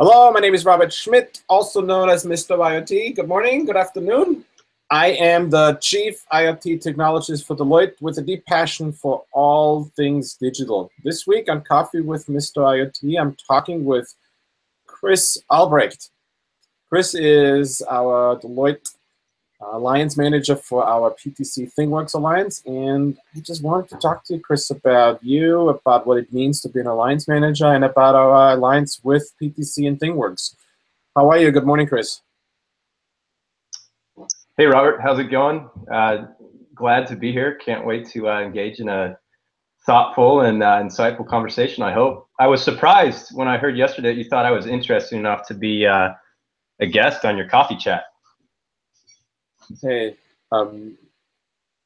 Hello, my name is Robert Schmid, also known as Mr. IoT. Good morning, good afternoon. I am the Chief IoT Technologist for Deloitte with a deep passion for all things digital. This week on Coffee with Mr. IoT, I'm talking with Chris Albrecht. Chris is our Deloitte Alliance Manager for our PTC ThingWorX Alliance, and I just wanted to talk to you, Chris, about you, about what it means to be an Alliance Manager, and about our alliance with PTC and ThingWorX. How are you? Good morning, Chris. Hey, Robert. How's it going? Glad to be here. Can't wait to engage in a thoughtful and insightful conversation, I hope. I was surprised when I heard yesterday that you thought I was interesting enough to be a guest on your coffee chat. Hey, I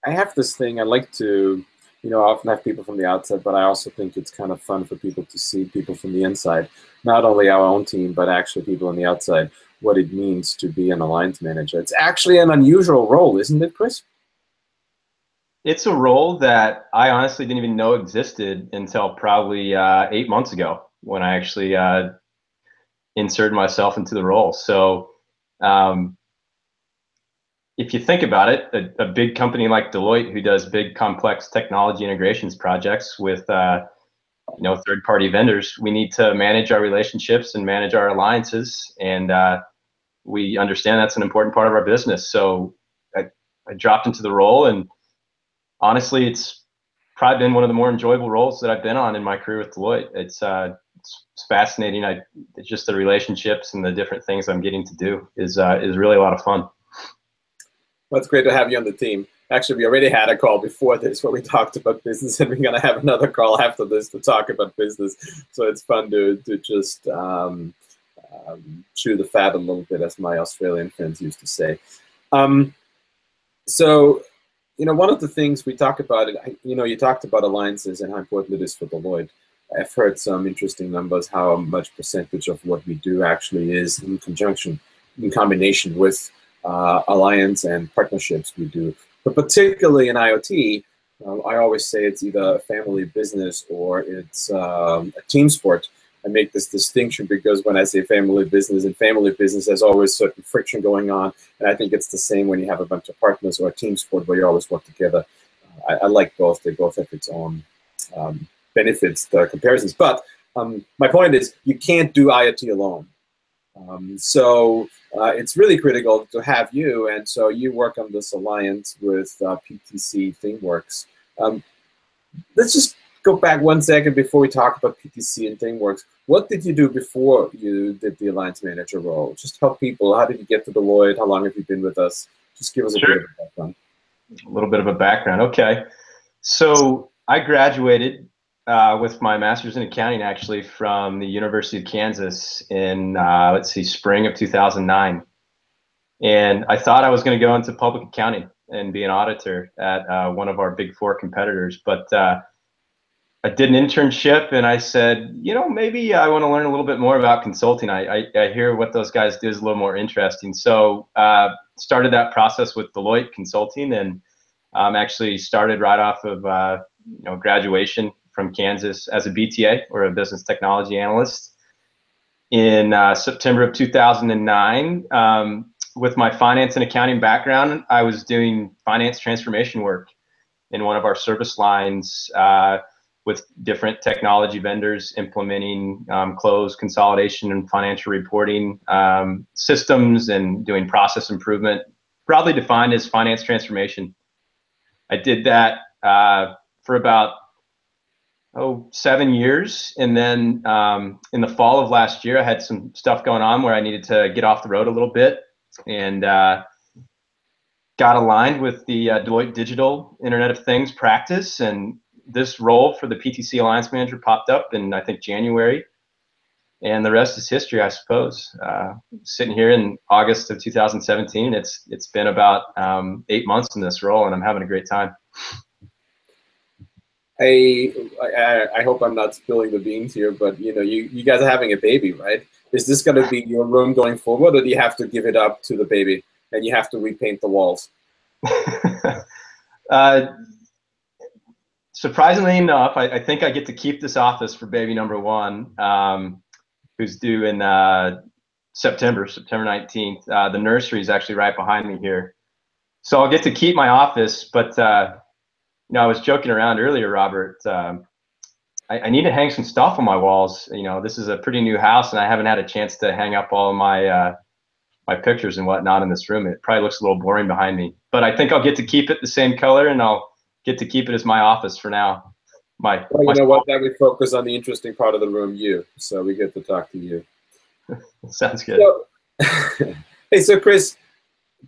have this thing. I like to, I often have people from the outside, but I also think it's kind of fun for people to see people from the inside, not only our own team, but actually people on the outside, what it means to be an alliance manager. It's actually an unusual role, isn't it, Chris? It's a role that I honestly didn't even know existed until probably 8 months ago when I actually inserted myself into the role. So if you think about it, a big company like Deloitte, who does big, complex technology integrations projects with third-party vendors, we need to manage our relationships and manage our alliances, and we understand that's an important part of our business. So I dropped into the role, and honestly, it's probably been one of the more enjoyable roles that I've been on in my career with Deloitte. It's fascinating. It's just the relationships and the different things I'm getting to do is really a lot of fun. Well, it's great to have you on the team. Actually, we already had a call before this where we talked about business, and we're going to have another call after this to talk about business. So it's fun to just chew the fat a little bit, as my Australian friends used to say. So, one of the things we talk about, you talked about alliances and how important it is for Deloitte. I've heard some interesting numbers, how much percentage of what we do actually is in combination with alliance and partnerships we do. But particularly in IoT, I always say it's either a family business or it's a team sport. I make this distinction because when I say family business, there's always certain friction going on. And I think it's the same when you have a bunch of partners or a team sport where you always work together. I like both. They both have its own benefits, the comparisons. But my point is, you can't do IoT alone. So it's really critical to have you, and so you work on this alliance with PTC ThingWorX. Let's just go back 1 second before we talk about PTC and ThingWorX. What did you do before you did the alliance manager role? Just help people. How did you get to Deloitte? How long have you been with us? Just give us a bit of a background. A little bit of a background. Okay. So I graduated with my master's in accounting, actually, from the University of Kansas in, spring of 2009. And I thought I was going to go into public accounting and be an auditor at one of our big four competitors. But I did an internship, and I said, maybe I want to learn a little bit more about consulting. I hear what those guys do is a little more interesting. So started that process with Deloitte Consulting, and actually started right off of graduation from Kansas as a BTA, or a business technology analyst, in September of 2009. With my finance and accounting background, I was doing finance transformation work in one of our service lines with different technology vendors, implementing close, consolidation, and financial reporting systems, and doing process improvement, broadly defined as finance transformation. I did that for about 7 years, and then in the fall of last year, I had some stuff going on where I needed to get off the road a little bit, and got aligned with the Deloitte Digital Internet of Things practice, and this role for the PTC Alliance Manager popped up in, I think, January, and the rest is history, I suppose. Sitting here in August of 2017, it's been about 8 months in this role, and I'm having a great time. I hope I'm not spilling the beans here, but you guys are having a baby, right? Is this going to be your room going forward, or do you have to give it up to the baby and you have to repaint the walls? Surprisingly enough, I think I get to keep this office for baby number one. who's due in September 19th. The nursery is actually right behind me here. So I'll get to keep my office, but you know, I was joking around earlier, Robert. I need to hang some stuff on my walls. You know, this is a pretty new house, and I haven't had a chance to hang up all of my my pictures and whatnot in this room. It probably looks a little boring behind me, but I think I'll get to keep it the same color, and I'll get to keep it as my office for now. Well, you know what? Now we focus on the interesting part of the room, you. So we get to talk to you. Sounds good. So, hey, so Chris,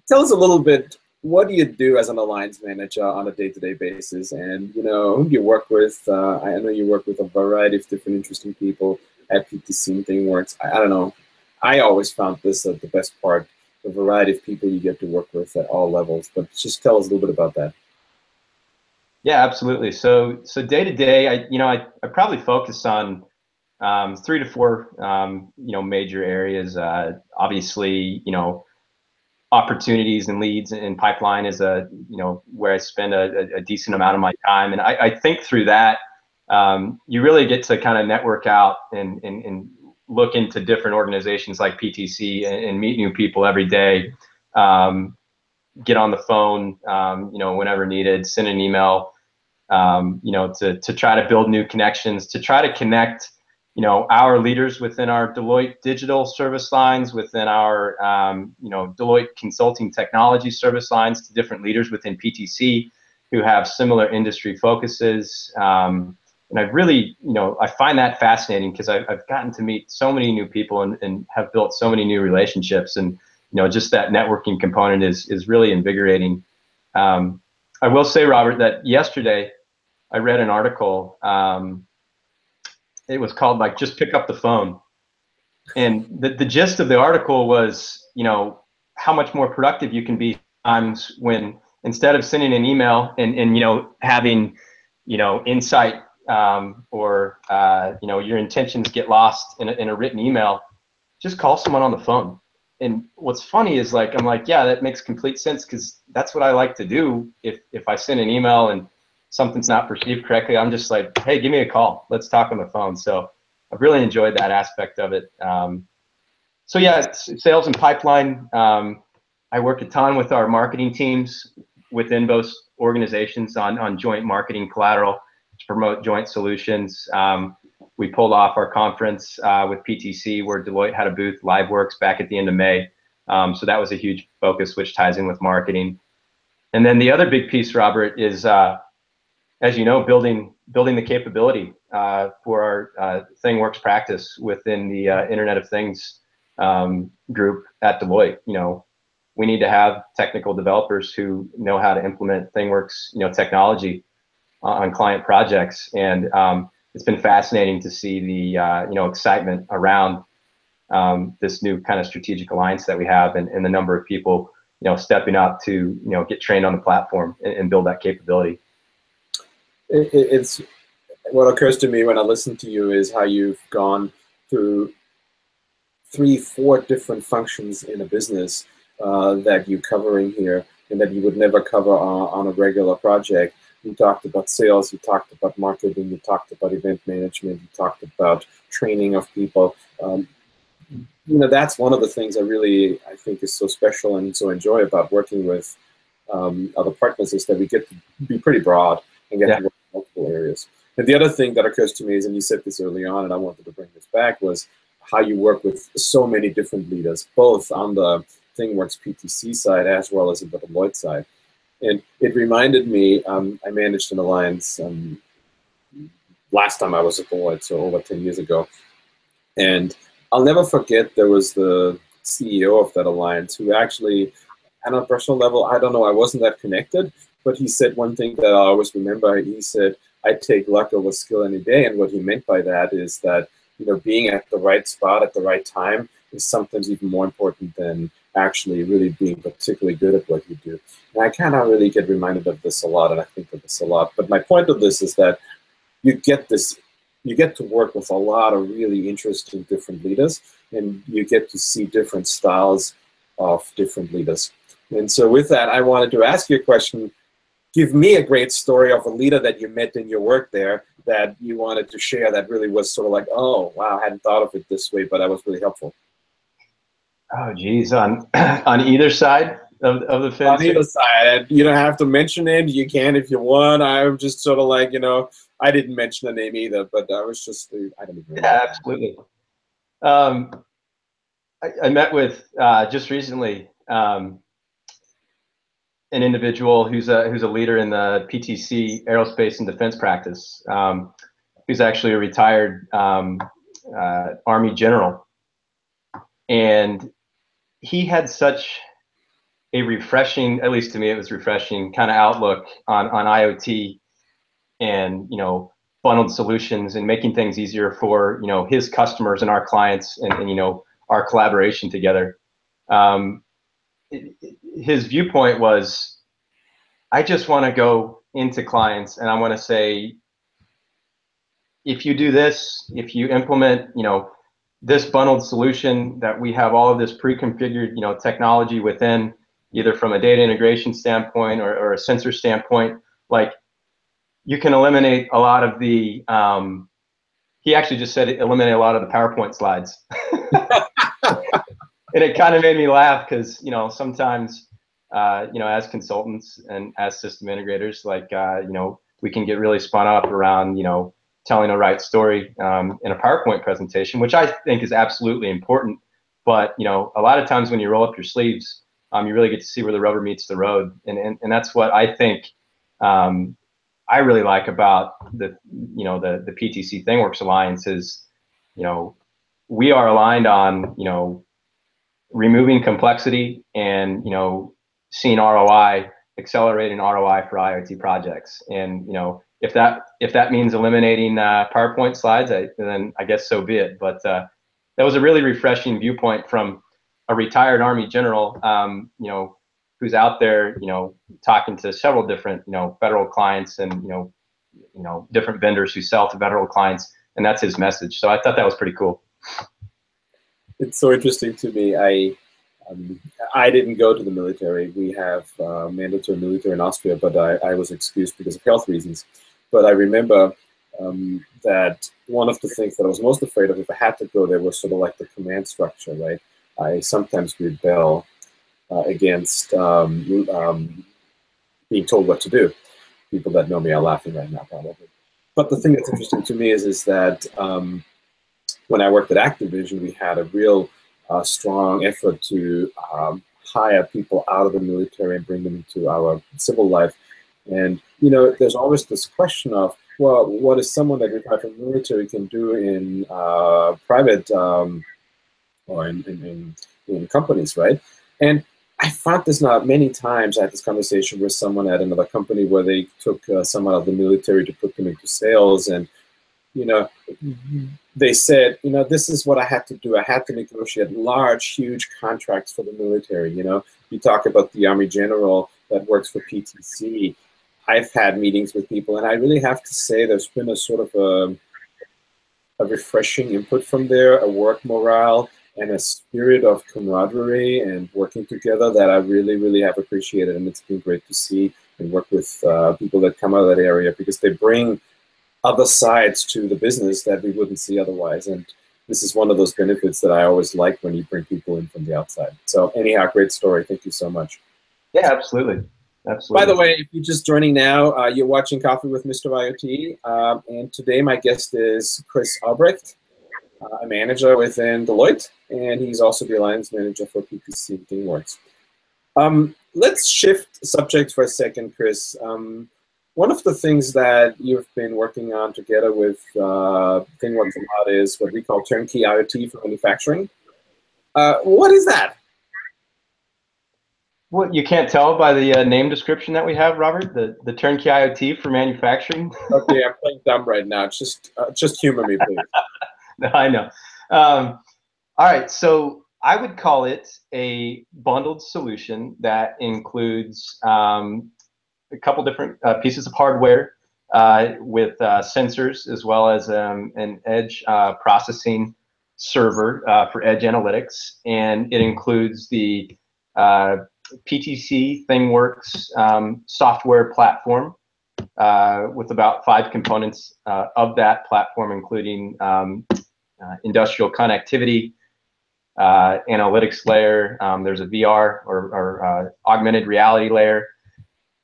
tell us a little bit. What do you do as an alliance manager on a day-to-day basis? And you know, who do you work with? I know you work with a variety of different interesting people at PTC and ThingWorx. I don't know. I always found this the best part, the variety of people you get to work with at all levels. But just tell us a little bit about that. Yeah, absolutely. So day to day, I probably focus on 3 to 4 you know, major areas. Obviously, you know, opportunities and leads and pipeline is you know, where I spend a decent amount of my time, and I think through that you really get to kind of network out and look into different organizations like PTC and meet new people every day. Get on the phone, you know, whenever needed, send an email, you know, to try to build new connections, to try to connect, you know, our leaders within our Deloitte digital service lines, within our, you know, Deloitte consulting technology service lines, to different leaders within PTC who have similar industry focuses. And I've really, you know, I find that fascinating because I've gotten to meet so many new people and have built so many new relationships. And, you know, just that networking component is really invigorating. I will say, Robert, that yesterday I read an article. It was called, like, just pick up the phone. And the gist of the article was, you know, how much more productive you can be times when, instead of sending an email and you know, having, you know, insight or you know, your intentions get lost in a written email, just call someone on the phone. And what's funny is, like, I'm like, yeah, that makes complete sense, because that's what I like to do. If I send an email and something's not perceived correctly, I'm just like, hey, give me a call. Let's talk on the phone. So I've really enjoyed that aspect of it. So yeah, it's sales and pipeline. I work a ton with our marketing teams within both organizations on joint marketing collateral to promote joint solutions. We pulled off our conference with PTC, where Deloitte had a booth, LiveWorks, back at the end of May. So that was a huge focus, which ties in with marketing. And then the other big piece, Robert, is as you know, building the capability for our ThingWorx practice within the Internet of Things group at Deloitte. You know, we need to have technical developers who know how to implement ThingWorx, you know, technology on client projects. And it's been fascinating to see the you know, excitement around this new kind of strategic alliance that we have, and the number of people, you know, stepping up to, you know, get trained on the platform and build that capability. It's what occurs to me when I listen to you is how you've gone through 3, 4 different functions in a business that you're covering here, and that you would never cover on a regular project. You talked about sales, you talked about marketing, you talked about event management, you talked about training of people. You know, that's one of the things I think is so special and so enjoy about working with other partners, is that we get to be pretty broad and get to work in multiple areas. And the other thing that occurs to me is, and you said this early on, and I wanted to bring this back, was how you work with so many different leaders, both on the ThingWorx PTC side as well as on the Deloitte side. And it reminded me, I managed an alliance last time I was at Deloitte, so over 10 years ago. And I'll never forget, there was the CEO of that alliance who actually, on a personal level, I don't know, I wasn't that connected, but he said one thing that I always remember. He said, I take luck over skill any day. And what he meant by that is that, you know, being at the right spot at the right time is sometimes even more important than actually really being particularly good at what you do. And I kind of really get reminded of this a lot, and I think of this a lot. But my point of this is that you get to work with a lot of really interesting different leaders, and you get to see different styles of different leaders. And so with that, I wanted to ask you a question. Give me a great story of a leader that you met in your work there that you wanted to share that really was sort of like, oh, wow, I hadn't thought of it this way, but that was really helpful? Oh, geez, on on either side of the fence. On either side, you don't have to mention it. You can if you want. I'm just sort of like, I didn't mention the name either, but I was just, I don't even remember. Yeah, absolutely. I met with just recently an individual who's a leader in the PTC aerospace and defense practice, who's actually a retired Army general, and he had such a refreshing, at least to me, it was refreshing kind of outlook on IoT and, bundled solutions and making things easier for, his customers and our clients and our collaboration together. His viewpoint was, I just want to go into clients and I want to say, if you do this, if you implement, this bundled solution that we have all of this pre-configured, technology within, either from a data integration standpoint or a sensor standpoint, like you can eliminate a lot of the, he actually just said eliminate a lot of the PowerPoint slides. And it kind of made me laugh because, sometimes, as consultants and as system integrators, like, we can get really spun up around, telling a right story in a PowerPoint presentation, which I think is absolutely important. But, a lot of times when you roll up your sleeves, you really get to see where the rubber meets the road. And that's what I think I really like about the PTC ThingWorX Alliance is, we are aligned on, removing complexity and, seeing ROI, accelerating ROI for IoT projects. And, if that means eliminating PowerPoint slides, then I guess so be it. But that was a really refreshing viewpoint from a retired Army general, who's out there, talking to several different, federal clients and, different vendors who sell to federal clients, and that's his message. So I thought that was pretty cool. It's so interesting to me. I didn't go to the military. We have mandatory military in Austria, but I was excused because of health reasons. But I remember that one of the things that I was most afraid of if I had to go there was sort of like the command structure, right? I sometimes rebel against being told what to do. People that know me are laughing right now, probably. But the thing that's interesting to me is that when I worked at Activision, we had a real strong effort to hire people out of the military and bring them into our civil life. And, there's always this question of, well, what is someone that retired from the military can do in private or in companies, right? And I found this now many times. I had this conversation with someone at another company where they took someone out of the military to put them into sales, and they said, this is what I had to do. I had to negotiate large, huge contracts for the military. You talk about the Army general that works for PTC. I've had meetings with people, and I really have to say there's been a sort of a refreshing input from there, a work morale, and a spirit of camaraderie and working together that I really, really have appreciated. And it's been great to see and work with people that come out of that area, because they bring other sides to the business that we wouldn't see otherwise. And this is one of those benefits that I always like when you bring people in from the outside. So anyhow, great story. Thank you so much. Yeah, absolutely. Absolutely. By the way, if you're just joining now, you're watching Coffee with Mr. IoT. And today my guest is Chris Albrecht, a manager within Deloitte, and he's also the Alliance Manager for PTC ThingWorX. Let's shift subject for a second, Chris. One of the things that you've been working on together with ThingWorX a lot is what we call turnkey IoT for manufacturing. What is that? Well, you can't tell by the name description that we have, Robert, the turnkey IoT for manufacturing. Okay, I'm playing dumb right now. Just humor me, please. No, I know. All right, so I would call it a bundled solution that includes a couple different pieces of hardware with sensors, as well as an edge processing server for edge analytics, and it includes the PTC ThingWorX software platform, with about 5 components of that platform, including industrial connectivity, analytics layer. There's a VR or augmented reality layer.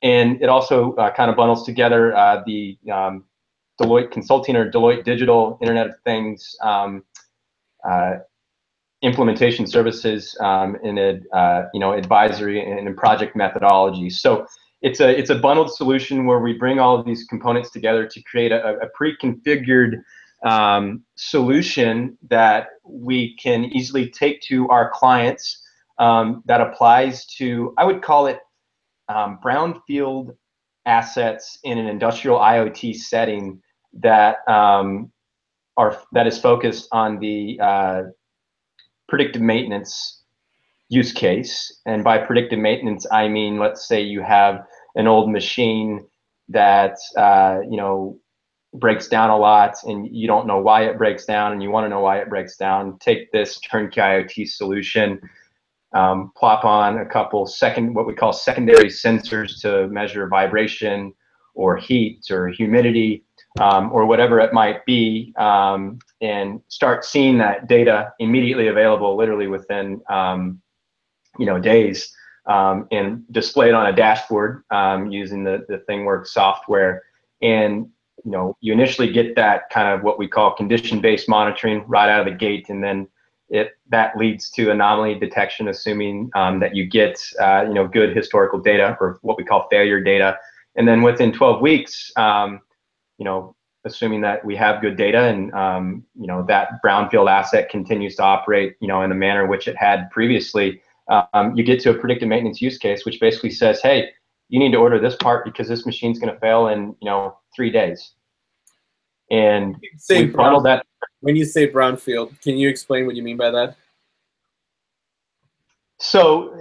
And it also kind of bundles together the Deloitte Consulting or Deloitte Digital Internet of Things implementation services in advisory and in project methodology. So it's a bundled solution where we bring all of these components together to create a pre-configured solution that we can easily take to our clients that applies to, I would call it brownfield assets in an industrial IoT setting that that is focused on the predictive maintenance use case. And by predictive maintenance, I mean, let's say you have an old machine that breaks down a lot, and you don't know why it breaks down, and you want to know why it breaks down. Take this turnkey IoT solution, plop on a couple what we call secondary sensors to measure vibration or heat or humidity or whatever it might be, and start seeing that data immediately available, literally within days, and display it on a dashboard using the THINGWORX software. And you initially get that kind of what we call condition-based monitoring right out of the gate, and then that leads to anomaly detection, assuming that you get good historical data, or what we call failure data. And then within 12 weeks, assuming that we have good data and that brownfield asset continues to operate in the manner which it had previously, you get to a predictive maintenance use case, which basically says, hey, you need to order this part because this machine's going to fail in 3 days. And we bundle that. When you say brownfield, can you explain what you mean by that? So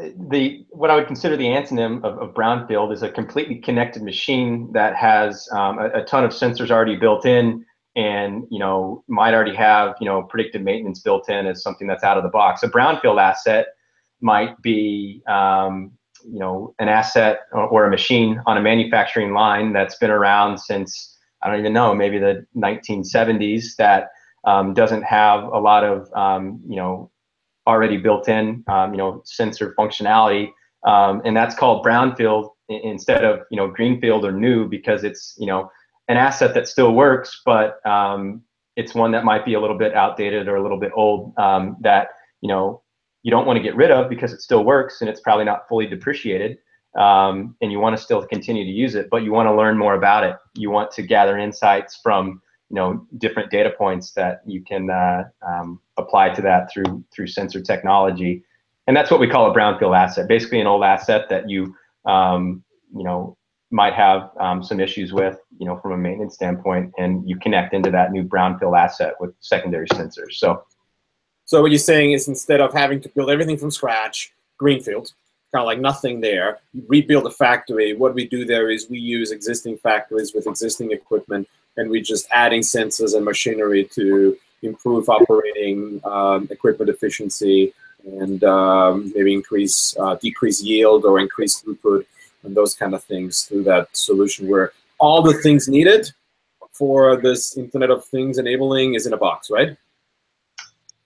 what I would consider the antonym of brownfield is a completely connected machine that has a ton of sensors already built in, and might already have predictive maintenance built in as something that's out of the box. A brownfield asset might be an asset or a machine on a manufacturing line that's been around since, I don't even know, maybe the 1970s, that doesn't have a lot of already built in sensor functionality, and that's called brownfield instead of greenfield or new, because it's an asset that still works, but it's one that might be a little bit outdated or a little bit old, that you don't want to get rid of because it still works and it's probably not fully depreciated, and you want to still continue to use it, but you want to learn more about it. You want to gather insights from different data points that you can apply to that through sensor technology. And that's what we call a brownfield asset, basically an old asset that you might have some issues with from a maintenance standpoint, and you connect into that new brownfield asset with secondary sensors. So what you're saying is, instead of having to build everything from scratch, greenfield, kind of like nothing there, you rebuild a factory. What we do there is we use existing factories with existing equipment, and we're just adding sensors and machinery to improve operating equipment efficiency, and maybe decrease yield or increase throughput and those kind of things through that solution, where all the things needed for this Internet of Things enabling is in a box, right?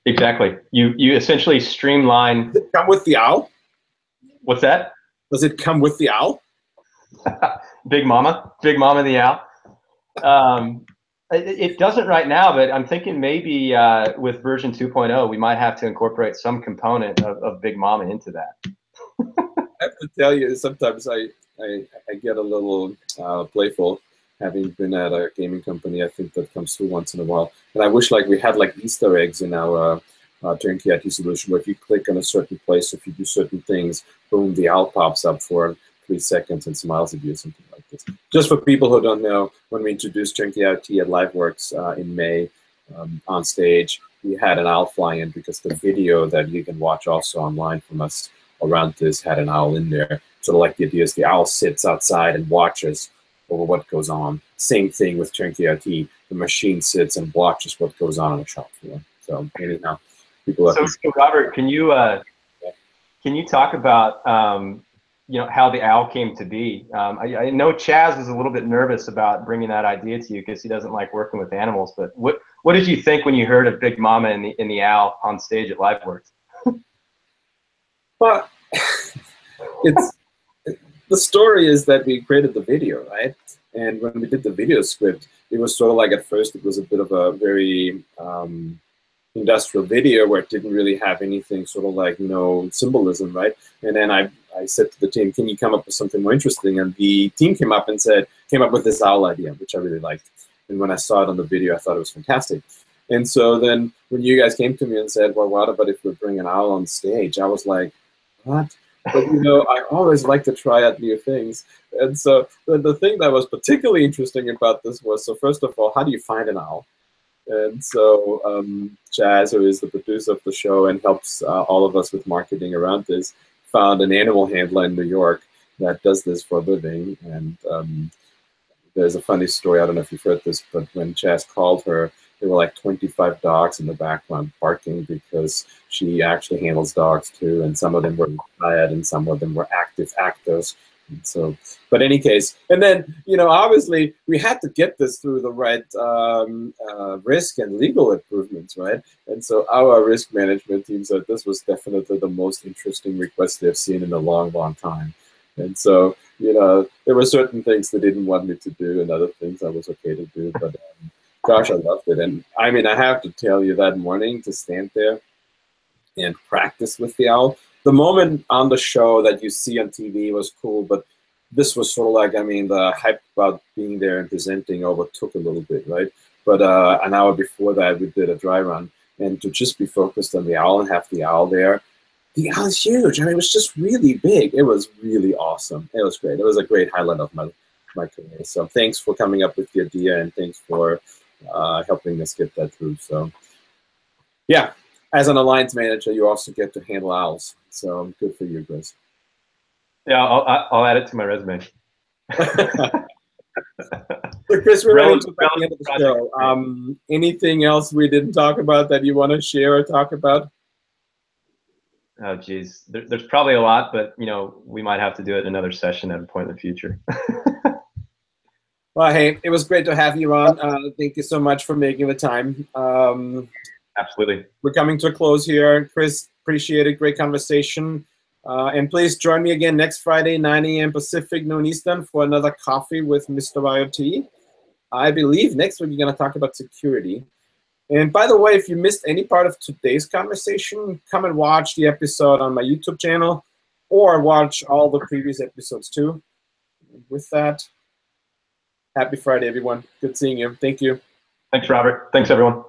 Exactly. You essentially streamline. Does it come with the owl? What's that? Does it come with the owl? Big Mama the owl. It doesn't right now, but I'm thinking maybe with version 2.0, we might have to incorporate some component of Big Mama into that. I have to tell you, sometimes I get a little playful. Having been at a gaming company, I think that comes through once in a while. And I wish we had Easter eggs in our turnkey IT solution, where if you click on a certain place, if you do certain things, boom, the owl pops up for 3 seconds and smiles at you, something like this. Just for people who don't know, when we introduced turnkey IT at LiveWorx in May on stage, we had an owl fly in, because the video that you can watch also online from us around this had an owl in there. Sort of like the idea is the owl sits outside and watches over what goes on. Same thing with turnkey IT. The machine sits and watches what goes on the shop floor. So anyhow, people. So Robert, can you talk about how the owl came to be. I know Chaz was a little bit nervous about bringing that idea to you because he doesn't like working with animals. But what did you think when you heard of Big Mama and the owl on stage at LiveWorks? Well, the story is that we created the video, right? And when we did the video script, it was sort of like, at first it was a bit of a very industrial video where it didn't really have anything sort of like, symbolism, right? And then I said to the team, can you come up with something more interesting? And the team came up with this owl idea, which I really liked. And when I saw it on the video, I thought it was fantastic. And so then when you guys came to me and said, well, what about if we bring an owl on stage? I was like, what? But I always like to try out new things. And so the thing that was particularly interesting about this was, so first of all, how do you find an owl? And so Chaz, who is the producer of the show and helps all of us with marketing around this, found an animal handler in New York that does this for a living. And there's a funny story, I don't know if you've heard this, but when Chaz called her, there were like 25 dogs in the background barking because she actually handles dogs too, and some of them were retired and some of them were active actors. And so, but in any case, and then, obviously we had to get this through the right risk and legal improvements, right? And so our risk management team said this was definitely the most interesting request they've seen in a long, long time. And so, there were certain things they didn't want me to do and other things I was okay to do, but gosh, I loved it. And I mean, I have to tell you, that morning to stand there and practice with the owl, the moment on the show that you see on TV was cool, but this was sort of like, the hype about being there and presenting overtook a little bit, right? But an hour before that, we did a dry run, and to just be focused on the owl and have the owl there, the owl is huge. It was just really big. It was really awesome. It was great. It was a great highlight of my career. So thanks for coming up with the idea, and thanks for helping us get that through. So yeah, as an alliance manager, you also get to handle owls. So good for you, Chris. Yeah, I'll add it to my resume. So Chris, we're running to the end of the show. Anything else we didn't talk about that you want to share or talk about? Oh, geez. There's probably a lot, but we might have to do it in another session at a point in the future. Well, hey, it was great to have you on. Thank you so much for making the time. Absolutely. We're coming to a close here. Chris, appreciate it. Great conversation. And please join me again next Friday, 9 a.m. Pacific, noon Eastern, for another coffee with Mr. IoT. I believe next week we're going to talk about security. And by the way, if you missed any part of today's conversation, come and watch the episode on my YouTube channel, or watch all the previous episodes too. With that, happy Friday, everyone. Good seeing you. Thank you. Thanks, Robert. Thanks, everyone.